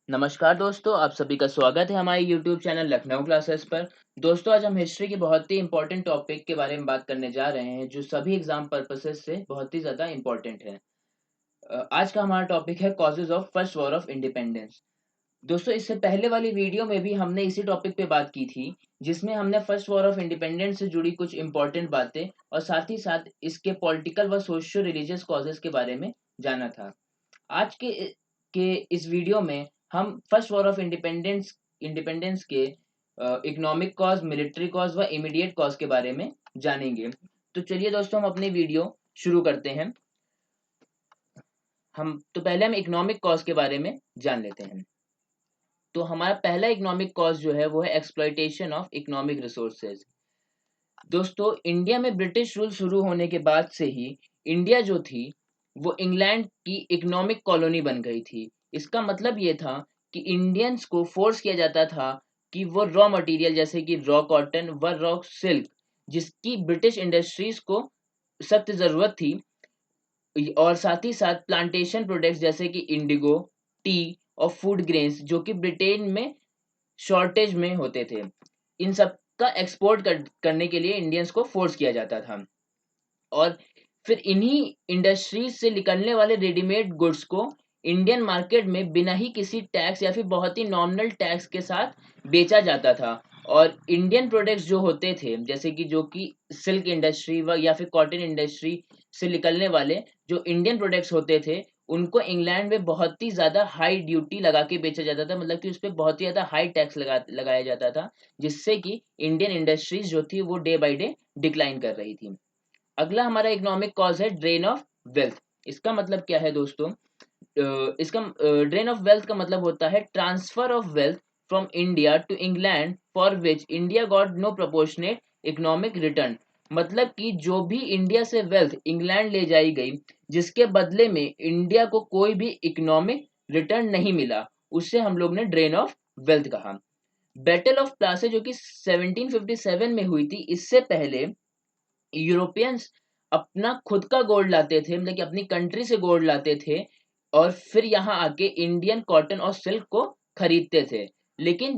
नमस्कार दोस्तों, आप सभी का स्वागत है हमारे YouTube चैनल लखनऊ क्लासेस पर। दोस्तों, आज हम हिस्ट्री की बहुत ही इम्पोर्टेंट टॉपिक के बारे में बात करने जा रहे हैं, जो सभी एग्जाम पर्पसेस से बहुत ही ज़्यादा इम्पोर्टेंट है। आज का हमारा टॉपिक है causes of first war of independence. दोस्तों, इससे पहले वाली वीडियो में भी हमने इसी टॉपिक पे बात की थी, जिसमें हमने फर्स्ट वॉर ऑफ इंडिपेंडेंस से जुड़ी कुछ इम्पोर्टेंट बातें और साथ ही साथ इसके पॉलिटिकल व सोशियो रिलीजियस कॉजेज के बारे में जाना था। आज के इस वीडियो में हम फर्स्ट वॉर ऑफ इंडिपेंडेंस के इकोनॉमिक कॉज, मिलिट्री कॉज व इमीडिएट कॉज के बारे में जानेंगे। तो चलिए दोस्तों, हम अपनी वीडियो शुरू करते हैं। पहले हम इकोनॉमिक कॉज के बारे में जान लेते हैं। तो हमारा पहला इकोनॉमिक कॉज जो है वो है एक्सप्लॉयटेशन ऑफ इकोनॉमिक रिसोर्सेज। दोस्तों, इंडिया में ब्रिटिश रूल शुरू होने के बाद से ही इंडिया जो थी वो इंग्लैंड की इकोनॉमिक कॉलोनी बन गई थी। इसका मतलब ये था कि इंडियंस को फोर्स किया जाता था कि वो रॉ मटेरियल जैसे कि रॉ कॉटन व रॉ सिल्क, जिसकी ब्रिटिश इंडस्ट्रीज को सख्त ज़रूरत थी, और साथ ही साथ प्लांटेशन प्रोडक्ट्स जैसे कि इंडिगो, टी और फूड ग्रेन्स जो कि ब्रिटेन में शॉर्टेज में होते थे, इन सब का एक्सपोर्ट करने के लिए इंडियंस को फोर्स किया जाता था। और फिर इन्हीं इंडस्ट्रीज से निकलने वाले रेडीमेड गुड्स को इंडियन मार्केट में बिना ही किसी टैक्स या फिर बहुत ही नॉमिनल टैक्स के साथ बेचा जाता था। और इंडियन प्रोडक्ट्स जो होते थे, जैसे कि जो कि सिल्क इंडस्ट्री व या फिर कॉटन इंडस्ट्री से निकलने वाले जो इंडियन प्रोडक्ट्स होते थे, उनको इंग्लैंड में बहुत ही ज़्यादा हाई ड्यूटी लगा के बेचा जाता था, मतलब कि उस पर बहुत ही ज़्यादा हाई टैक्स लगाया जाता था, जिससे कि इंडियन इंडस्ट्रीज जो थी वो डे बाई डे डिक्लाइन कर रही थी। अगला हमारा इकोनॉमिक कॉज है ड्रेन ऑफ वेल्थ। इसका मतलब क्या है दोस्तों? इसका ड्रेन ऑफ वेल्थ का मतलब होता है transfer of wealth from India to England for which India got no proportionate economic return. मतलब कि जो भी इंडिया से वेल्थ इंग्लैंड ले जाई गई, जिसके बदले में इंडिया को कोई भी इकोनॉमिक रिटर्न नहीं मिला, उससे हम लोग ने ड्रेन ऑफ वेल्थ कहा। बैटल ऑफ प्लासे जो कि 1757 में हुई थी, इससे पहले यूरोपियंस अपना खुद का गोल्ड लाते थे, मतलब कि अपनी कंट्री से गोल्ड लाते थे और फिर यहाँ आके इंडियन कॉटन और सिल्क को खरीदते थे। लेकिन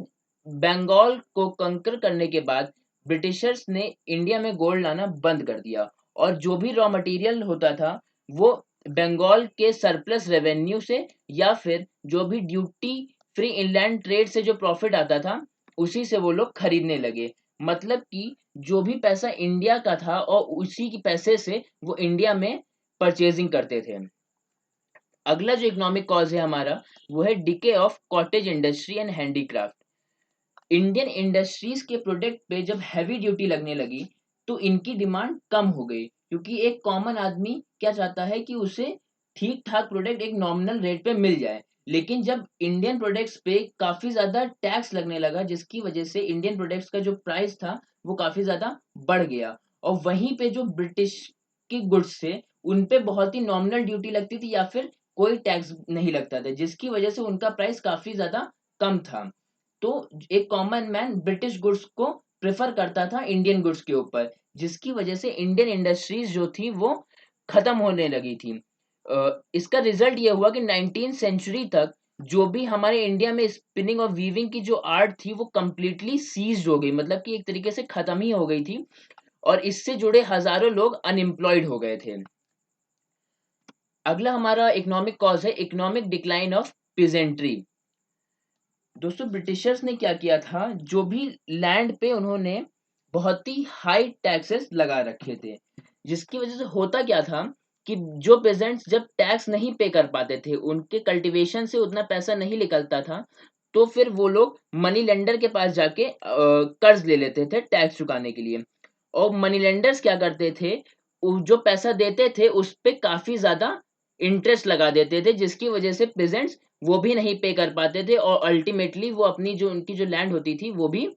बंगाल को कंकर करने के बाद ब्रिटिशर्स ने इंडिया में गोल्ड लाना बंद कर दिया, और जो भी रॉ मटेरियल होता था वो बंगाल के सरप्लस रेवेन्यू से या फिर जो भी ड्यूटी फ्री इनलैंड ट्रेड से जो प्रॉफिट आता था, उसी से वो लोग खरीदने लगे। मतलब कि जो भी पैसा इंडिया का था और उसी की पैसे से वो इंडिया में परचेजिंग करते थे। अगला जो इकोनॉमिक कॉज है हमारा, वो है decay of cottage industry and handicraft. Indian industries के प्रोडक्ट पे जब हैवी ड्यूटी लगने लगी तो इनकी डिमांड कम हो गई, क्योंकि एक कॉमन आदमी क्या चाहता है कि उसे ठीक ठाक प्रोडक्ट एक नॉमिनल रेट पे मिल जाए। लेकिन जब इंडियन प्रोडक्ट्स पे काफी ज्यादा टैक्स लगने लगा, जिसकी वजह से इंडियन प्रोडक्ट्स का जो प्राइस था वो काफी ज्यादा बढ़ गया, और वहीं पे जो ब्रिटिश के गुड्स थे उन पे बहुत ही नॉमिनल ड्यूटी लगती थी या फिर कोई टैक्स नहीं लगता था, जिसकी वजह से उनका प्राइस काफी ज्यादा कम था। तो एक कॉमन मैन ब्रिटिश गुड्स को प्रेफर करता था इंडियन गुड्स के ऊपर, जिसकी वजह से इंडियन इंडस्ट्रीज जो थी वो खत्म होने लगी थी। इसका रिजल्ट ये हुआ कि 19th सेंचुरी तक जो भी हमारे इंडिया में स्पिनिंग और वीविंग की जो आर्ट थी वो कम्प्लीटली सीज्ड हो गई, मतलब कि एक तरीके से खत्म ही हो गई थी, और इससे जुड़े हजारों लोग अनएम्प्लॉयड हो गए थे। अगला हमारा इकोनॉमिक कॉज है इकोनॉमिक डिक्लाइन ऑफ पीजेंट्री। दोस्तों, ब्रिटिशर्स ने क्या किया था, जो भी लैंड पे उन्होंने बहुत ही हाई टैक्सेस लगा रखे थे, जिसकी वजह से होता क्या था कि जो पेजेंट्स जब टैक्स नहीं पे कर पाते थे, उनके कल्टीवेशन से उतना पैसा नहीं निकलता था, तो फिर वो लोग मनी लेंडर के पास जाके कर्ज ले लेते थे टैक्स चुकाने के लिए। और मनी लेंडर्स क्या करते थे, जो पैसा देते थे उस पे काफी ज्यादा इंटरेस्ट लगा देते थे, जिसकी वजह से पेजेंट्स वो भी नहीं पे कर पाते थे, और अल्टीमेटली वो अपनी जो उनकी जो लैंड होती थी वो भी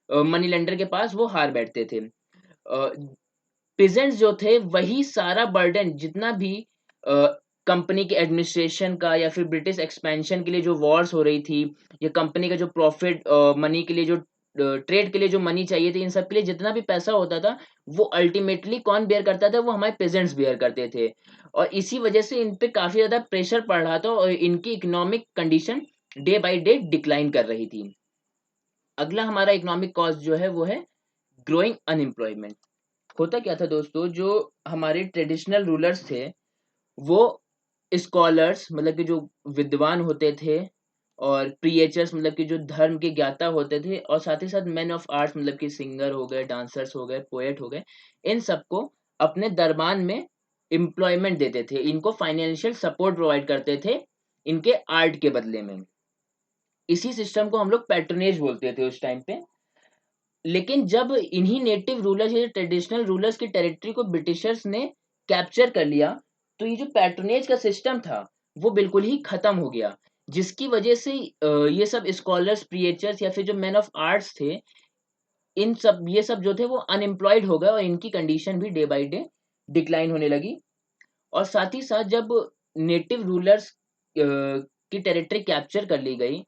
मनी लेंडर के पास वो हार बैठते थे। पेजेंट्स जो थे वही सारा बर्डन, जितना भी कंपनी के एडमिनिस्ट्रेशन का या फिर ब्रिटिश एक्सपेंशन के लिए जो वॉर्स हो रही थी, या कंपनी का जो प्रॉफिट मनी के लिए जो ट्रेड के लिए जो मनी चाहिए थी, इन सब के लिए जितना भी पैसा होता था वो अल्टीमेटली कौन बेयर करता था, वो हमारे पेजेंट्स बेयर करते थे। और इसी वजह से इन पे काफी ज्यादा प्रेशर पड़ रहा था और इनकी economic condition day by day decline कर रही थी। अगला हमारा इकोनॉमिक कॉज जो है वो है ग्रोइंग अनएम्प्लॉयमेंट। होता क्या था दोस्तों, जो हमारे ट्रेडिशनल रूलर्स थे वो स्कॉलर्स मतलब कि जो विद्वान होते थे, और प्रिएचर्स मतलब कि जो धर्म के ज्ञाता होते थे, और साथ ही साथ मैन ऑफ आर्ट्स मतलब कि सिंगर हो गए, डांसर्स हो गए, पोएट हो गए, इन सबको अपने दरबार में एम्प्लॉयमेंट देते थे, इनको फाइनेंशियल सपोर्ट प्रोवाइड करते थे इनके आर्ट के बदले में। इसी सिस्टम को हम लोग पैट्रोनेज बोलते थे उस टाइम पे। लेकिन जब इन्हीं नेटिव रूलर्स या ट्रेडिशनल रूलर्स की टेरिटरी को ब्रिटिशर्स ने कैप्चर कर लिया, तो ये जो पैट्रोनेज का सिस्टम था वो बिल्कुल ही खत्म हो गया, जिसकी वजह से ये सब स्कॉलर्स, प्रिएचर्स या फिर जो मैन ऑफ आर्ट्स थे, इन सब ये सब जो थे वो अनएम्प्लॉयड हो गए, और इनकी कंडीशन भी डे बाय डे डिक्लाइन होने लगी। और साथ ही साथ जब नेटिव रूलर्स की टेरिटरी कैप्चर कर ली गई,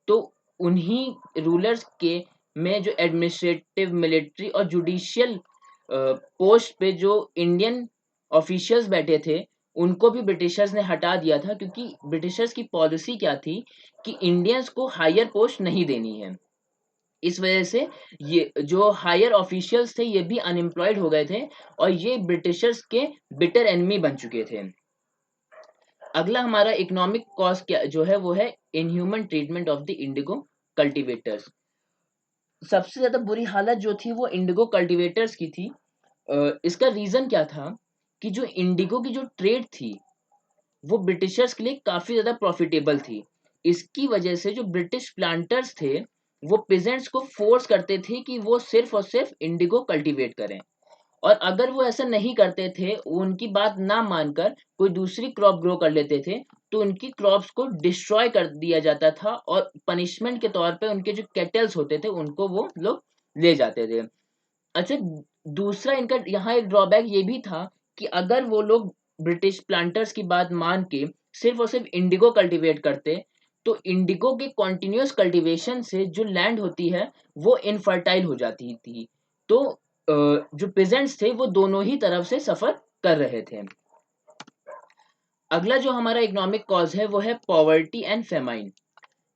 तो उन्हीं रूलर्स के में जो एडमिनिस्ट्रेटिव, मिलिट्री और जुडिशियल पोस्ट पे जो इंडियन ऑफिशियल्स बैठे थे, उनको भी ब्रिटिशर्स ने हटा दिया था, क्योंकि ब्रिटिशर्स की पॉलिसी क्या थी कि इंडियंस को हायर पोस्ट नहीं देनी है। इस वजह से ये जो हायर ऑफिशियल्स थे ये भी अनएम्प्लॉयड हो गए थे, और ये ब्रिटिशर्स के बिटर एनिमी बन चुके थे। अगला हमारा इकोनॉमिक कॉज क्या जो है वो है inhuman treatment of the Indigo cultivators. सबसे ज्यादा बुरी हालत जो थी वो इंडिगो कल्टीवेटर्स की थी। इसका रीजन क्या था कि जो इंडिगो की जो ट्रेड थी वो ब्रिटिशर्स के लिए काफी ज्यादा प्रॉफिटेबल थी। इसकी वजह से जो ब्रिटिश प्लांटर्स थे वो पेजेंट्स को फोर्स करते थे कि वो सिर्फ और सिर्फ इंडिगो कल्टीवेट करें, और अगर वो ऐसा नहीं करते थे, वो उनकी बात ना मानकर कोई दूसरी क्रॉप ग्रो कर लेते थे, तो उनकी क्रॉप्स को डिस्ट्रॉय कर दिया जाता था, और पनिशमेंट के तौर पे उनके जो कैटल्स होते थे उनको वो लोग ले जाते थे। अच्छा, दूसरा इनका यहाँ एक ड्रॉबैक ये भी था कि अगर वो लोग ब्रिटिश प्लांटर्स की बात मान के सिर्फ और सिर्फ इंडिगो कल्टीवेट करते, तो इंडिगो के कॉन्टिन्यूस कल्टीवेशन से जो लैंड होती है वो इनफर्टाइल हो जाती थी। तो जो पेजेंट्स थे वो दोनों ही तरफ से सफर कर रहे थे। अगला जो हमारा इकोनॉमिक कॉज है वो है पॉवर्टी एंड फेमाइन।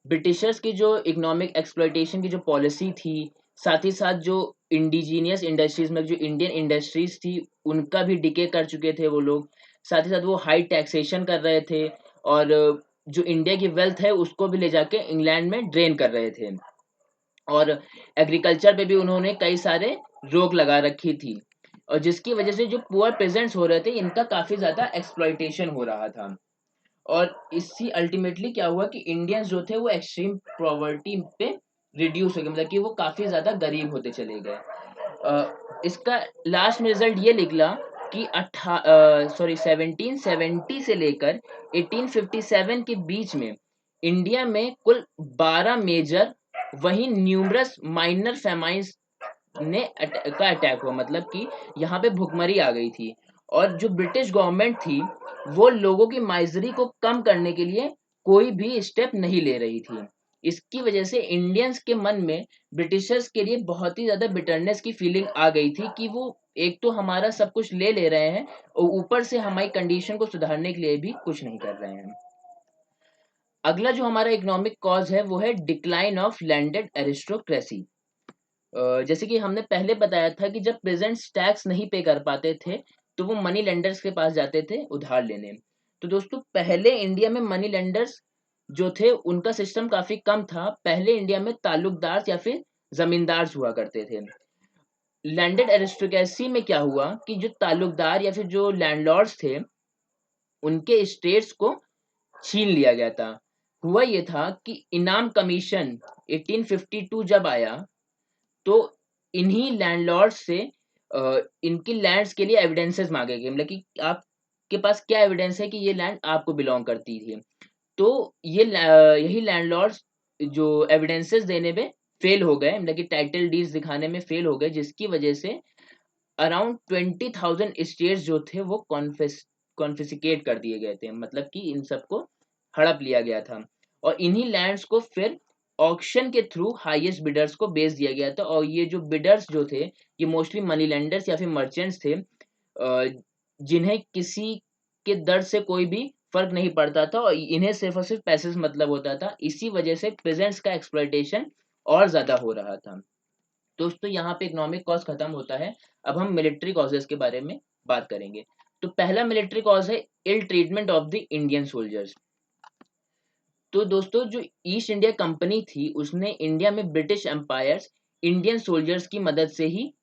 ब्रिटिशर्स की जो इकोनॉमिक एक्सप्लॉयटेशन की जो पॉलिसी थी, साथ ही साथ जो इंडिजीनियस इंडस्ट्रीज में जो इंडियन इंडस्ट्रीज थी उनका भी डिके कर चुके थे वो लोग। साथ ही साथ वो हाई टैक्सेशन कर रहे थे, और जो इंडिया की वेल्थ है उसको भी ले जाके इंग्लैंड में ड्रेन कर रहे थे, और एग्रीकल्चर पे भी उन्होंने कई सारे रोक लगा रखी थी, और जिसकी वजह से जो पुअर पेजेंट्स हो रहे थे इनका काफी ज्यादा एक्सप्लॉयटेशन हो रहा था। और इससे अल्टीमेटली क्या हुआ कि इंडियंस जो थे वो एक्सट्रीम पॉवर्टी पे रिड्यूस हो गए, मतलब कि वो काफी ज्यादा गरीब होते चले गए। इसका लास्ट में रिजल्ट ये निकला कि 1770 से लेकर 1857 के बीच में इंडिया में कुल 12 मेजर, वहीं न्यूमरस माइनर फेमाइंस का अटैक हुआ, मतलब कि यहाँ पे भुखमरी आ गई थी। और जो ब्रिटिश गवर्नमेंट थी वो लोगों की माइजरी को कम करने के लिए कोई भी स्टेप नहीं ले रही थी। इसकी वजह से इंडियंस के मन में ब्रिटिशर्स के लिए बहुत ही ज्यादा बिटरनेस की फीलिंग आ गई थी कि वो एक तो हमारा सब कुछ ले रहे हैं, और ऊपर से हमारी कंडीशन को सुधारने के लिए भी कुछ नहीं कर रहे हैं। अगला जो हमारा इकोनॉमिक कॉज है वो है डिक्लाइन ऑफ लैंडेड एरिस्टोक्रेसी। जैसे कि हमने पहले बताया था कि जब प्रेजेंट्स टैक्स नहीं पे कर पाते थे तो वो मनी लेंडर्स के पास जाते थे उधार लेने। तो दोस्तों पहले इंडिया में मनी लेंडर्स जो थे उनका सिस्टम काफी कम था। पहले इंडिया में ताल्लुकदार या फिर जमींदार हुआ करते थे। लैंडेड एरिस्टोक्रेसी में क्या हुआ कि जो ताल्लुकदार या फिर जो लैंडलॉर्ड्स थे उनके स्टेट्स को छीन लिया गया था। हुआ ये था कि इनाम कमीशन 1852 जब आया, तो इन्हीं लैंडलॉर्ड से इनकी लैंड्स के लिए एविडेंसेस मांगे गए, मतलब कि आपके पास क्या एविडेंस है कि ये लैंड आपको बिलोंग करती थी। तो यही लैंडलॉर्ड्स जो एविडेंसेस देने में फेल हो गए, मतलब कि टाइटल डीड्स दिखाने में फेल हो गए, जिसकी वजह से अराउंड 20,000 स्टेट्स जो थे वो कॉन्फिस्केट कर दिए गए थे, मतलब कि इन सबको हड़प लिया गया था। और इन्हीं लैंड्स को फिर ऑक्शन के थ्रू हाईएस्ट बिडर्स को बेच दिया गया था, और ये जो बिडर्स जो थे ये मोस्टली मनी लेंडर्स या फिर मर्चेंट्स थे, जिन्हें किसी के दर्द से कोई भी फर्क नहीं पड़ता था और इन्हें सिर्फ और सिर्फ पैसे से मतलब होता था। इसी वजह से पेजेंट्स का एक्सप्लॉयटेशन और ज्यादा हो रहा था। दोस्तों यहाँ पे इकोनॉमिक कॉज खत्म होता है। अब हम मिलिट्री कॉजेस के बारे में बात करेंगे। तो पहला मिलिट्री कॉज है ill treatment of the Indian soldiers. तो दोस्तों जो ईस्ट इंडिया कंपनी थी उसने इंडिया में ब्रिटिश एम्पायर्स इंडियन सोल्जर्स की मदद से ही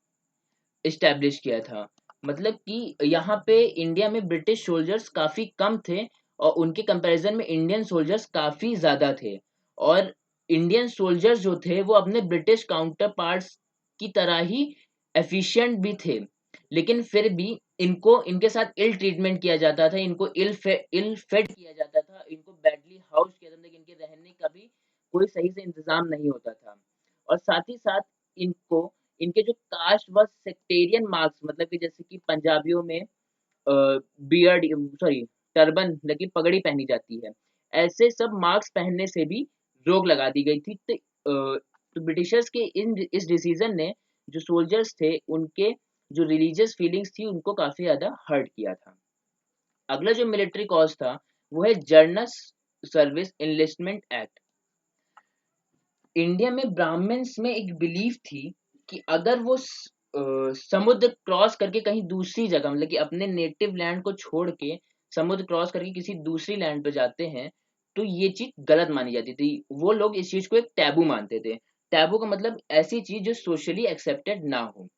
इस्टेब्लिश किया था। मतलब कि यहाँ पे इंडिया में ब्रिटिश सोल्जर्स काफी कम थे और उनके कंपैरिजन में इंडियन सोल्जर्स काफी ज्यादा थे। और इंडियन सोल्जर्स जो थे वो अपने ब्रिटिश काउंटर पार्ट्स की तरह ही एफिशिएंट भी थे, लेकिन फिर भी इनको इनके साथ इल ट्रीटमेंट किया जाता था, इनको इल फेड किया जाता था, इनको बैडली हाउस किया जाता था कि इनके रहने का भी कोई सही से इंतजाम नहीं होता था। और साथ ही साथ इनको इनके जो कास्ट व सेक्टेरियन मार्क्स, मतलब कि जैसे कि पंजाबियों में बियर्ड सॉरी टर्बन लगी पगड़ी पहनी जाती है, ऐसे सब मार्क्स पहनने से भी रोक लगा दी गई थी। तो ब्रिटिशर्स के इस डिसीजन ने जो सोल्जर्स थे उनके जो रिलीजियस फीलिंग्स थी उनको काफी ज्यादा हर्ट किया था। अगला जो मिलिट्री कॉज था वो है journal service enlistment act. India में ब्राह्मण्स में एक बिलीफ थी कि अगर वो समुद्र क्रॉस करके कहीं दूसरी जगह, मतलब कि अपने नेटिव लैंड को छोड़ के समुद्र क्रॉस करके किसी दूसरी लैंड पे जाते हैं तो ये चीज गलत मानी जाती थी। वो लोग इस चीज को एक टैबू मानते थे। टैबू का मतलब ऐसी चीज जो सोशली एक्सेप्टेड ना हो।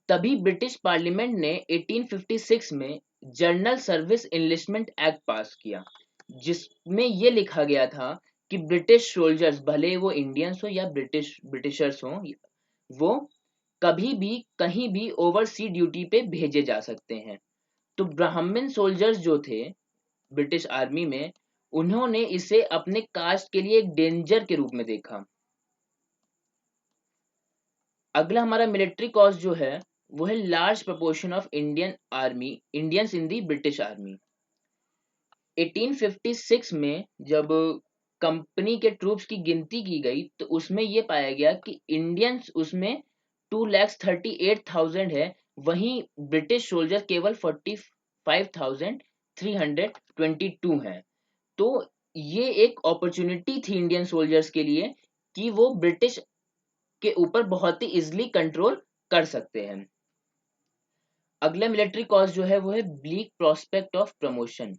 तभी ब्रिटिश पार्लियामेंट ने 1856 में जर्नल सर्विस इनलिस्टमेंट एक्ट पास किया, जिसमें ये लिखा गया था कि ब्रिटिश सोल्जर्स, भले वो इंडियंस हो या ब्रिटिशर्स हो, वो कभी भी कहीं भी ओवरसी ड्यूटी पे भेजे जा सकते हैं। तो ब्राह्मण सोल्जर्स जो थे ब्रिटिश आर्मी में, उन्होंने इसे अपने कास्ट के लिए एक डेंजर के रूप में देखा। अगला हमारा मिलिट्री कॉज जो है वो है large proportion of Indian army Indians in the British army. 1856 में जब कंपनी के ट्रूप्स की गिनती की गई तो उसमें यह पाया गया कि इंडियंस उसमें 2,38,000 है, वहीं ब्रिटिश सोल्जर केवल 45,322 हैं। तो ये एक अपॉर्चुनिटी थी इंडियन सोल्जर्स के लिए कि वो ब्रिटिश के ऊपर बहुत ही इजिली कंट्रोल कर सकते हैं। अगला मिलिट्री कॉज जो है वो है ब्लीक प्रोस्पेक्ट ऑफ प्रमोशन।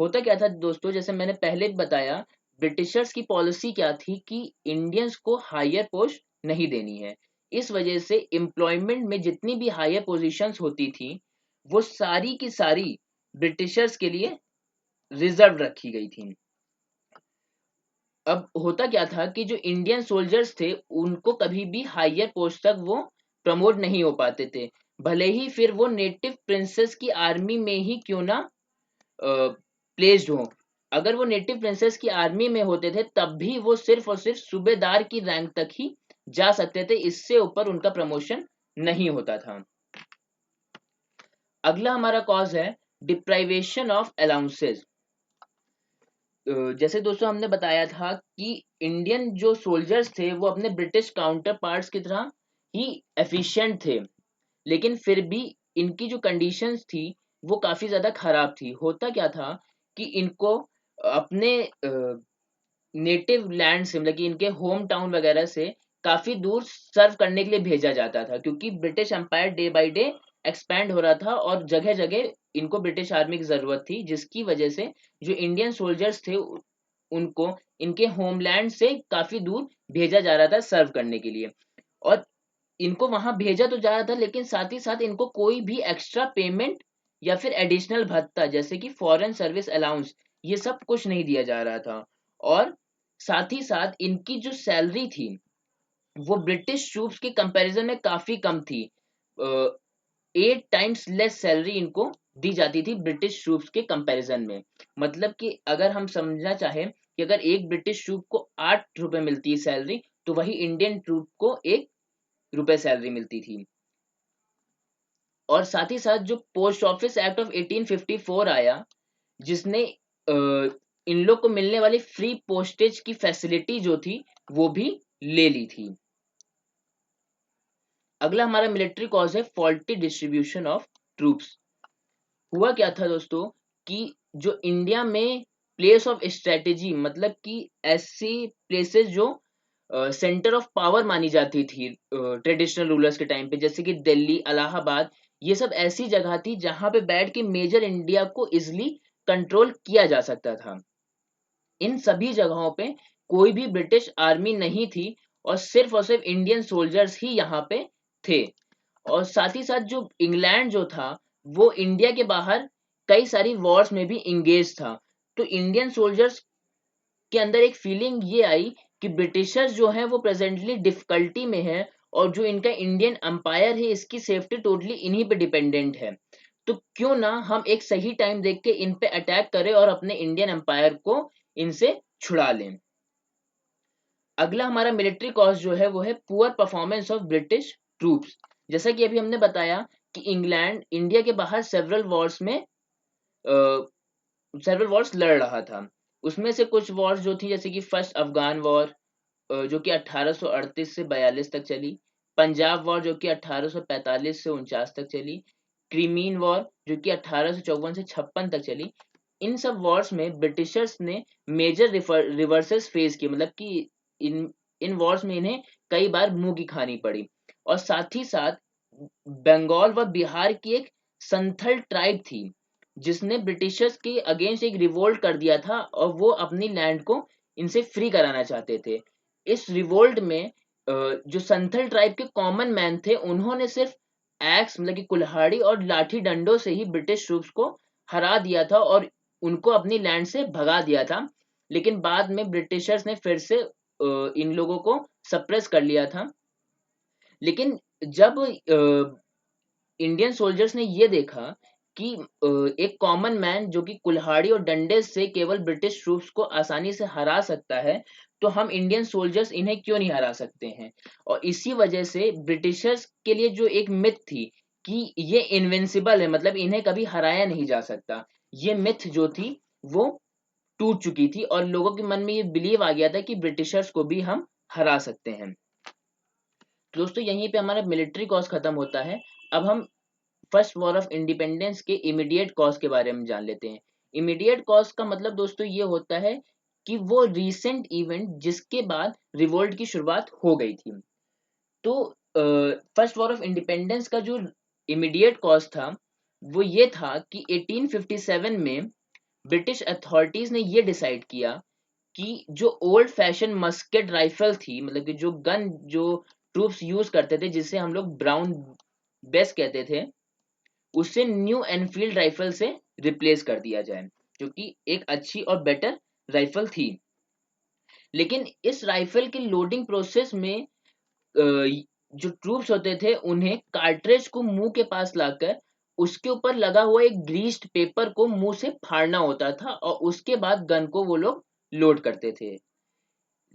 होता क्या था दोस्तों, जैसे मैंने पहले बताया, ब्रिटिशर्स की पॉलिसी क्या थी कि इंडियंस को हायर पोस्ट नहीं देनी है। इस वजह से एम्प्लॉयमेंट में जितनी भी हायर पोजीशंस होती थी वो सारी की सारी ब्रिटिशर्स के लिए रिजर्व रखी गई थी। अब होता क्या था कि जो इंडियन सोल्जर्स थे उनको कभी भी हायर पोस्ट तक वो प्रमोट नहीं हो पाते थे, भले ही फिर वो नेटिव प्रिंसेस की आर्मी में ही क्यों ना प्लेस्ड हो। अगर वो नेटिव प्रिंसेस की आर्मी में होते थे तब भी वो सिर्फ और सिर्फ सूबेदार की रैंक तक ही जा सकते थे, इससे ऊपर उनका प्रमोशन नहीं होता था। अगला हमारा कॉज है डिप्राइवेशन ऑफ अलाउंसेस। जैसे दोस्तों हमने बताया था कि इंडियन जो सोल्जर्स थे वो अपने ब्रिटिश काउंटर पार्ट्स की तरह ही एफिशिएंट थे, लेकिन फिर भी इनकी जो कंडीशंस थी वो काफी ज्यादा खराब थी। होता क्या था कि इनको अपने नेटिव लैंड से, मतलब कि इनके होम टाउन वगैरह से काफी दूर सर्व करने के लिए भेजा जाता था, क्योंकि British empire day by day expand हो रहा था और जगह जगह इनको ब्रिटिश आर्मी की जरूरत थी, जिसकी वजह से जो इंडियन सोल्जर्स थे उनको इनके होमलैंड से काफी दूर भेजा जा रहा था सर्व करने के लिए। और इनको वहां भेजा तो जा रहा था लेकिन साथ ही साथ इनको कोई भी एक्स्ट्रा पेमेंट या फिर एडिशनल भत्ता जैसे कि फॉरेन सर्विस अलाउंस ये सब कुछ नहीं दिया जा रहा था। और साथ ही साथ इनकी जो सैलरी थी वो ब्रिटिश ट्रूप्स के कंपैरिजन में काफी कम थी। 8 टाइम्स लेस सैलरी इनको दी जाती थी ब्रिटिश ट्रूप्स के कंपैरिजन में। मतलब कि अगर हम समझना चाहें कि अगर एक ब्रिटिश ट्रूप को 8 रुपए मिलती है सैलरी, तो वही इंडियन ट्रूप को 1 रुपए सैलरी मिलती थी। और साथ ही साथ जो पोस्ट ऑफिस एक्ट ऑफ 1854 आया, जिसने इन लोग को मिलने वाली फ्री पोस्टेज की फैसिलिटी जो थी वो भी ले ली थी। अगला हमारा मिलिट्री कॉज है फॉल्टी डिस्ट्रीब्यूशन ऑफ ट्रूप्स। हुआ क्या था दोस्तों कि जो इंडिया में प्लेस ऑफ स्ट्रेटेजी, मतलब कि ऐसी प्लेसेस जो सेंटर ऑफ पावर मानी जाती थी ट्रेडिशनल रूलर्स के टाइम पे, जैसे कि दिल्ली, इलाहाबाद, ये सब ऐसी जगह थी जहां पे बैठ के मेजर इंडिया को इजिली कंट्रोल किया जा सकता था। इन सभी जगहों पे कोई भी ब्रिटिश आर्मी नहीं थी और सिर्फ इंडियन सोल्जर्स ही यहाँ पे थे। और साथ ही साथ जो इंग्लैंड जो था वो इंडिया के बाहर कई सारी वॉर्स में भी इंगेज था। तो इंडियन सोल्जर्स के अंदर एक फीलिंग ये आई कि ब्रिटिशर्स जो हैं वो प्रेजेंटली डिफिकल्टी में हैं और जो इनका इंडियन एम्पायर है इसकी सेफ्टी टोटली इन्हीं पे डिपेंडेंट है। तो क्यों ना हम एक सही टाइम देख के इन पे अटैक करें और अपने इंडियन एम्पायर को इनसे छुड़ा लें। अगला हमारा मिलिट्री कॉस्ट जो है वो है poor performance of British troops. जैसा कि अभी हमने बताया कि इंग्लैंड इंडिया के बाहर सेवरल वॉर्स लड़ रहा था। उसमें से कुछ वॉर्स जो थी, जैसे कि फर्स्ट अफगान वॉर जो कि 1838 से 42 तक चली, पंजाब वॉर जो कि 1845 से 49 तक चली, क्रीमीन वॉर जो कि 1854 से 56 तक चली। इन सब वॉर्स में ब्रिटिशर्स ने मेजर रिवर्सेस फेस किए, मतलब कि इन इन वॉर्स में इन्हें कई बार मुंह की खानी पड़ी। और साथ ही साथ बंगाल व बिहार की एक संथल ट्राइब थी जिसने ब्रिटिशर्स के अगेंस्ट एक रिवोल्ट कर दिया था और वो अपनी लैंड को इनसे फ्री कराना चाहते थे। इस रिवोल्ट में जो संथल ट्राइब के कॉमन मैन थे उन्होंने सिर्फ एक्स, मतलब कि कुल्हाड़ी और लाठी डंडों से ही ब्रिटिश ट्रूप्स को हरा दिया था और उनको अपनी लैंड से भगा दिया था। लेकिन बाद में ब्रिटिशर्स ने फिर से इन लोगों को सप्रेस कर लिया था। लेकिन जब इंडियन सोल्जर्स ने ये देखा कि एक कॉमन मैन जो कि कुल्हाड़ी और डंडे से केवल ब्रिटिश ट्रूप्स को आसानी से हरा सकता है, तो हम इंडियन सोल्जर्स इन्हें क्यों नहीं हरा सकते हैं। और इसी वजह से ब्रिटिशर्स के लिए जो एक मिथ थी कि ये इनविंसिबल है, मतलब इन्हें कभी हराया नहीं जा सकता, ये मिथ जो थी वो टूट चुकी थी और लोगों के मन में ये बिलीव आ गया था कि ब्रिटिशर्स को भी हम हरा सकते हैं। तो दोस्तों यहीं पे हमारा मिलिट्री कॉज खत्म होता है। अब हम फर्स्ट वॉर ऑफ इंडिपेंडेंस के इमीडिएट कॉज के बारे में जान लेते हैं। इमीडिएट कॉज का मतलब दोस्तों ये होता है कि वो रीसेंट इवेंट जिसके बाद रिवोल्ट की शुरुआत हो गई थी। तो फर्स्ट वॉर ऑफ इंडिपेंडेंस का जो इमीडिएट कॉज था वो ये था कि 1857 में ब्रिटिश अथॉरिटीज ने ये डिसाइड किया कि जो ओल्ड फैशन मस्केट राइफल थी, मतलब कि जो गन जो ट्रूप्स यूज करते थे जिसे हम लोग ब्राउन बेस कहते थे, उसे न्यू एनफील्ड राइफल से रिप्लेस कर दिया जाए, जो कि एक अच्छी और बेटर राइफल थी। लेकिन इस राइफल के लोडिंग प्रोसेस में जो ट्रूप्स होते थे उन्हें कार्ट्रिज को मुंह के पास लाकर उसके ऊपर लगा हुआ एक ग्रीस्ड पेपर को मुंह से फाड़ना होता था और उसके बाद गन को वो लोग लोड करते थे।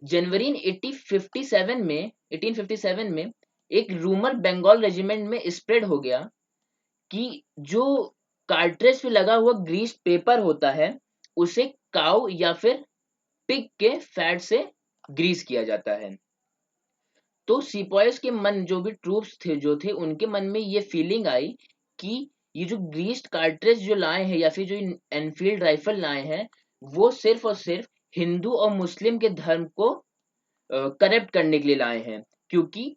जनवरी 1857 में एक रूमर बंगाल रेजिमेंट में स्प्रेड हो गया कि जो कार्ट्रिज पे लगा हुआ ग्रीस्ड पेपर होता है उसे काऊ या फिर पिग के फैट से ग्रीस किया जाता है। तो सिपॉयस के मन, जो भी ट्रूप्स थे जो थे उनके मन में ये फीलिंग आई कि ये जो ग्रीस्ड कार्ट्रिज जो लाए हैं या फिर जो एनफील्ड राइफल लाए हैं वो सिर्फ और सिर्फ हिंदू और मुस्लिम के धर्म को करप्ट करने के लिए लाए हैं। क्योंकि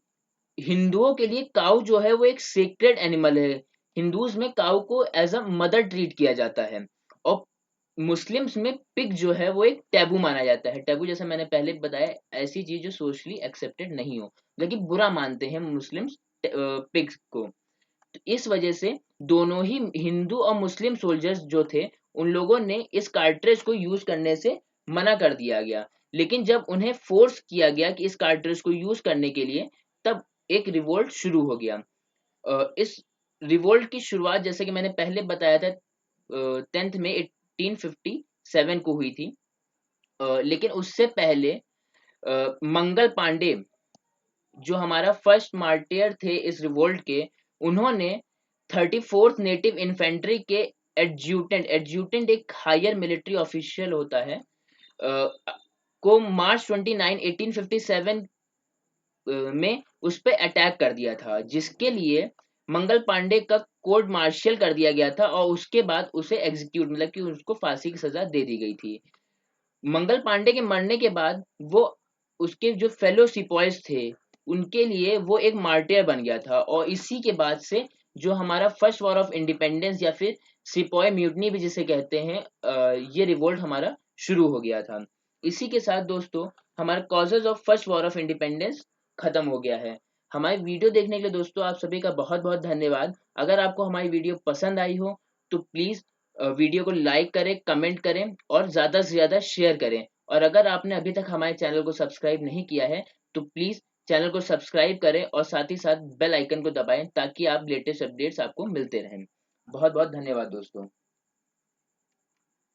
हिंदुओं के लिए काऊ जो है वो एक सेक्रेड एनिमल है, हिंदूज में काऊ को एज अ मदर ट्रीट किया जाता है। और मुस्लिम्स में पिग जो है वो एक टैबू माना जाता है। टैबू जैसे मैंने पहले बताया, ऐसी चीज जो सोशली एक्सेप्टेड नहीं हो, लेकिन बुरा मानते हैं मुस्लिम्स पिग्स को। तो इस वजह से दोनों ही हिंदू और मुस्लिम सोल्जर्स जो थे उन लोगों ने इस कार्ट्रिज को यूज करने से मना कर दिया गया। लेकिन जब उन्हें फोर्स किया गया कि इस कार्ट्रिज को यूज करने के लिए, तब एक रिवोल्ट शुरू हो गया। इस रिवोल्ट की शुरुआत जैसे कि मैंने पहले बताया था 10 में 1857 को हुई थी। लेकिन उससे पहले मंगल पांडे जो हमारा फर्स्ट मार्टियर थे इस रिवोल्ट के, उन्होंने 34th नेटिव इन्फेंट्री के एडजुटेंट एक हायर मिलिट्री ऑफिशियल होता है, को मार्च 29 1857 में उस पर अटैक कर दिया था, जिसके लिए मंगल पांडे का कोर्ट मार्शियल कर दिया गया था और उसके बाद उसे एग्जीक्यूट मतलब कि उसको फांसी की सजा दे दी गई थी। मंगल पांडे के मरने के बाद वो उसके जो फेलो सिपॉइज थे उनके लिए वो एक मार्टियर बन गया था और इसी के बाद से जो हमारा फर्स्ट वॉर ऑफ इंडिपेंडेंस या फिर सिपॉय म्यूटनी भी जिसे कहते हैं ये रिवोल्ट हमारा शुरू हो गया था। इसी के साथ दोस्तों हमारा causes of first war of independence खत्म हो गया है। हमारी वीडियो देखने के लिए दोस्तों आप सभी का बहुत बहुत धन्यवाद। अगर आपको हमारी वीडियो पसंद आई हो तो प्लीज़ वीडियो को लाइक करें, कमेंट करें और ज़्यादा से ज़्यादा शेयर करें। और अगर आपने अभी तक हमारे चैनल को सब्सक्राइब नहीं किया है तो प्लीज़ चैनल को सब्सक्राइब करें और साथ ही साथ बेल आइकन को दबाएं ताकि आप लेटेस्ट अपडेट्स आपको मिलते रहें। बहुत बहुत धन्यवाद दोस्तों।